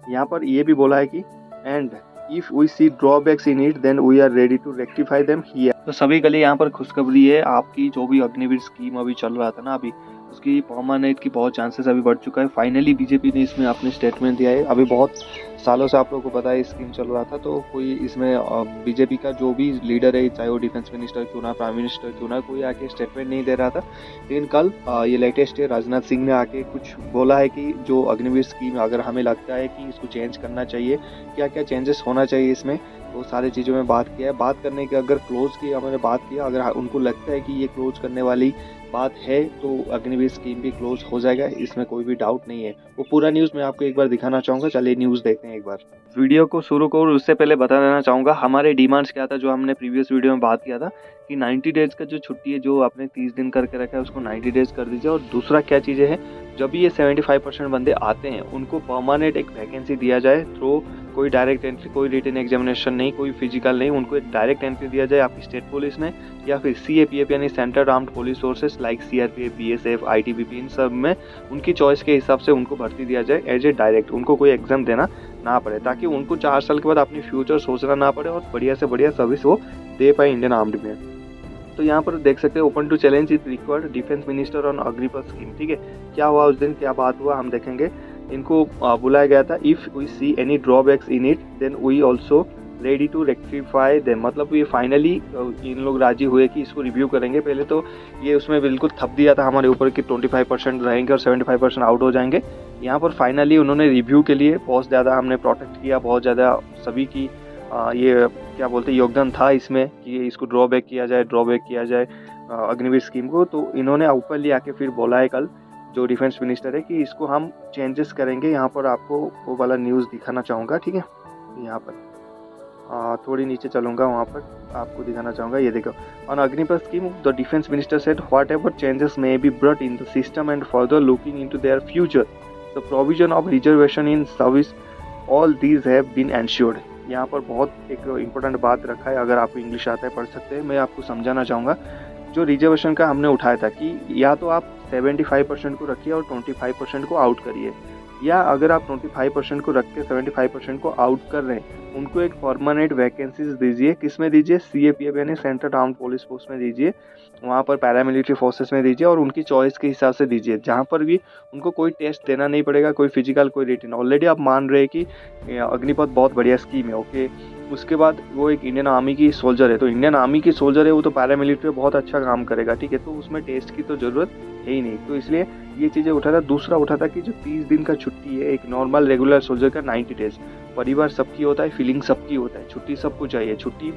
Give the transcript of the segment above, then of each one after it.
यहाँ पर ये भी बोला है कि and if we see drawbacks in it then we are ready to rectify them here. तो सभी के लिए यहाँ पर खुशखबरी है, आपकी जो भी अग्निवीर स्कीम अभी चल रहा था ना, अभी उसकी परमानेंट की बहुत चांसेस अभी बढ़ चुका है। फाइनली बीजेपी ने इसमें अपने स्टेटमेंट दिया है। अभी बहुत सालों से आप लोगों को पता है स्कीम चल रहा था, तो कोई इसमें बीजेपी का जो भी लीडर है, चाहे वो डिफेंस मिनिस्टर क्यों ना, प्राइम मिनिस्टर क्यों ना, कोई आके स्टेटमेंट नहीं दे रहा था। लेकिन कल ये लेटेस्ट है, राजनाथ सिंह ने आके कुछ बोला है कि जो अग्निवीर स्कीम अगर हमें लगता है कि इसको चेंज करना चाहिए, क्या क्या चेंजेस होना चाहिए इसमें, वो सारी चीज़ों में बात किया है। बात करने के अगर क्लोज की हमने बात किया, अगर उनको लगता है कि ये क्लोज करने वाली बात है तो अग्निवीर स्कीम भी क्लोज हो जाएगा, इसमें कोई भी डाउट नहीं है। वो पूरा न्यूज़ मैं आपको एक बार दिखाना चाहूँगा, चलिए न्यूज़ देखते हैं एक बार। वीडियो को शुरू करूँ उससे पहले बता देना चाहूँगा हमारे डिमांड्स क्या था, जो हमने प्रीवियस वीडियो में बात किया था कि 90 डेज़ का जो छुट्टी है, जो आपने 30 दिन करके रखा है, उसको 90 डेज़ कर दीजिए। और दूसरा क्या चीज़ें हैं, जब भी ये 75% बंदे आते हैं उनको परमानेंट एक वैकेंसी दिया जाए थ्रू कोई डायरेक्ट एंट्री, कोई रिटन एग्जामिनेशन नहीं, कोई फिजिकल नहीं, उनको एक डायरेक्ट एंट्री दिया जाए आपकी स्टेट पुलिस में या फिर CAPF यानी central armed police forces like CRPF, BSF, ITBP, इन सब में उनकी चॉइस के हिसाब से उनको भर्ती दिया जाए एज ए डायरेक्ट, उनको कोई एग्जाम देना ना पड़े, ताकि उनको 4 साल के बाद अपनी फ्यूचर सोचना ना पड़े और बढ़िया से बढ़िया सर्विस वो दे पाए इंडियन आर्मी में। तो यहाँ पर देख सकते हैं, open to challenge is required defence minister on Agnipath scheme. ठीक है, क्या हुआ उस दिन, क्या बात हुआ हम देखेंगे। इनको बुलाया गया था, if we see any drawbacks in it then we also ready to rectify them. मतलब ये फाइनली इन लोग राजी हुए कि इसको रिव्यू करेंगे। पहले तो ये उसमें बिल्कुल थप दिया था हमारे ऊपर कि 25% रहेंगे और 75% आउट हो जाएंगे। यहाँ पर फाइनली उन्होंने रिव्यू के लिए बहुत ज़्यादा हमने प्रोटेक्ट किया, बहुत ज़्यादा सभी की ये क्या बोलते हैं योगदान था इसमें कि इसको ड्रॉबैक किया जाए अग्निवीर स्कीम को। तो इन्होंने ओपनली आके फिर बोला है कल जो डिफेंस मिनिस्टर है कि इसको हम चेंजेस करेंगे। यहाँ पर आपको वो वाला न्यूज़ दिखाना चाहूँगा। ठीक है, यहाँ पर थोड़ी नीचे चलूँगा, वहाँ पर आपको दिखाना चाहूँगा। ये देखो, on Agnipath scheme the defence minister said whatever changes may be brought in the system and further looking into their future the provision of reservation in service all these have been ensured. यहाँ पर बहुत एक important बात रखा है, अगर आपको English आता है पढ़ सकते हैं, मैं आपको समझाना चाहूँगा। जो रिजर्वेशन का हमने उठाया था कि या तो आप 75% को रखिए और 25% को आउट करिए, या अगर आप 25% को रख के 75% को आउट कर रहे हैं, उनको एक परमानेंट वैकेंसीज दीजिए। किस में दीजिए, CAPF यानी सेंट्रल आर्म्ड पुलिस फोर्स में दीजिए, वहाँ पर पैरामिलिट्री फोर्सेस में दीजिए और उनकी चॉइस के हिसाब से दीजिए, जहाँ पर भी उनको कोई टेस्ट देना नहीं पड़ेगा, कोई फिजिकल कोई रिटन। ऑलरेडी आप मान रहे हैं कि अग्निपथ बहुत बढ़िया स्कीम है, ओके। उसके बाद वो एक इंडियन आर्मी की सोल्जर है, तो इंडियन आर्मी की सोल्जर है वो तो पैरामिलिट्री में बहुत अच्छा काम करेगा, ठीक है, तो उसमें टेस्ट की तो ज़रूरत है ही नहीं। तो इसलिए ये चीज़ें उठा था। दूसरा उठा था कि जो 30 दिन का छुट्टी है एक नॉर्मल रेगुलर सोल्जर का 90 डेज, परिवार सबकी होता है, फीलिंग सबकी होता है, छुट्टी सबको चाहिए। छुट्टी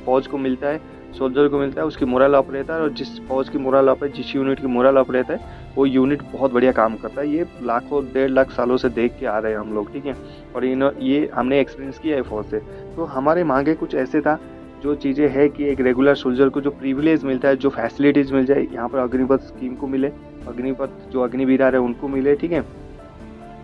फौज को मिलता है, सोल्जर को मिलता है, उसकी मोरल अप रहता है, और जिस फौज की मोरल अप है, जिस यूनिट की मोरल अप रहता है, वो यूनिट बहुत बढ़िया काम करता है। ये लाखों 1.5 लाख सालों से देख के आ रहे हैं हम लोग, ठीक है, और ये हमने एक्सपीरियंस किया है फौज से। तो हमारे मांगे कुछ ऐसे था, जो चीज़ें है कि एक रेगुलर सोल्जर को जो प्रिविलेज मिलता है, जो फैसिलिटीज़ मिल जाए, यहाँ पर अग्निपथ स्कीम को मिले, अग्निपथ जो अग्निवीर है उनको मिले, ठीक है।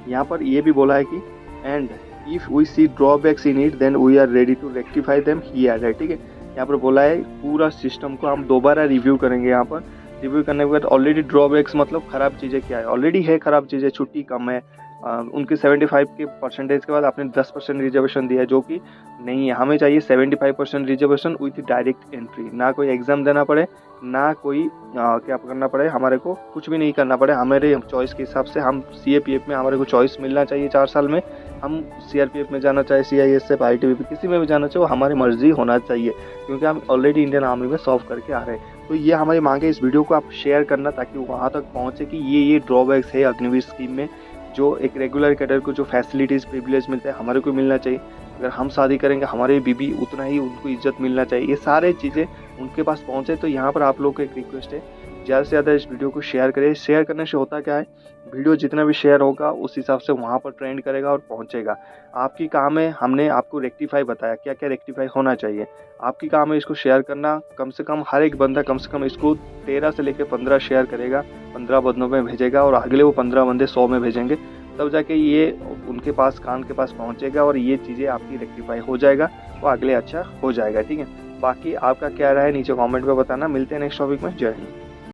यहाँ पर ये भी बोला है कि and if we see drawbacks in it then we are ready to rectify them here, ठीक है। यहाँ पर बोला है पूरा सिस्टम को हम दोबारा रिव्यू करेंगे। यहाँ पर रिव्यू करने के बाद ऑलरेडी ड्रॉबैक्स मतलब ख़राब चीज़ें क्या है, ऑलरेडी है ख़राब चीज़ें, छुट्टी कम है, उनके 75 के परसेंटेज के बाद आपने 10% रिजर्वेशन दिया है, जो कि नहीं है। हमें चाहिए 75% रिजर्वेशन विथ डायरेक्ट एंट्री, ना कोई एग्ज़ाम देना पड़े, ना कोई क्या करना पड़े, हमारे को कुछ भी नहीं करना पड़े, हमारे चॉइस के हिसाब से। हम CAPF में हमारे को चॉइस मिलना चाहिए 4 साल में, हम CRPF में जाना चाहिए, CISF, ITBP किसी में भी जाना चाहिए, वो हमारी मर्जी होना चाहिए, क्योंकि हम ऑलरेडी इंडियन आर्मी में सर्व करके आ रहे हैं। तो ये हमारी मांग है, इस वीडियो को आप शेयर करना ताकि वहाँ तक पहुँचे कि ये ड्रॉबैक्स है अग्निवीर स्कीम में, जो एक रेगुलर कैडर को जो फैसिलिटीज़ प्रिविलेज मिलता है हमारे को मिलना चाहिए। अगर हम शादी करेंगे हमारे बीबी उतना ही उनको इज्जत मिलना चाहिए। ये सारे चीज़ें उनके पास पहुँचे। तो यहाँ पर आप लोग को एक रिक्वेस्ट है, ज़्यादा से ज़्यादा इस वीडियो को शेयर करें। शेयर करने से होता क्या है, वीडियो जितना भी शेयर होगा उस हिसाब से वहाँ पर ट्रेंड करेगा और पहुँचेगा। आपकी काम है, हमने आपको रेक्टिफाई बताया क्या क्या रेक्टिफाई होना चाहिए, आपकी काम है इसको शेयर करना। कम से कम हर एक बंदा कम से कम इसको 13 से लेकर 15 शेयर करेगा, 15 बंदों में भेजेगा, और अगले वो 15 बंदे 100 में भेजेंगे, तब जाके ये उनके पास कान के पास पहुँचेगा और ये चीज़ें आपकी रेक्टिफाई हो जाएगा, वो अगले अच्छा हो जाएगा, ठीक है। बाकी आपका क्या राय है नीचे कमेंट में बताना। मिलते हैं नेक्स्ट टॉपिक में। जय हिंद।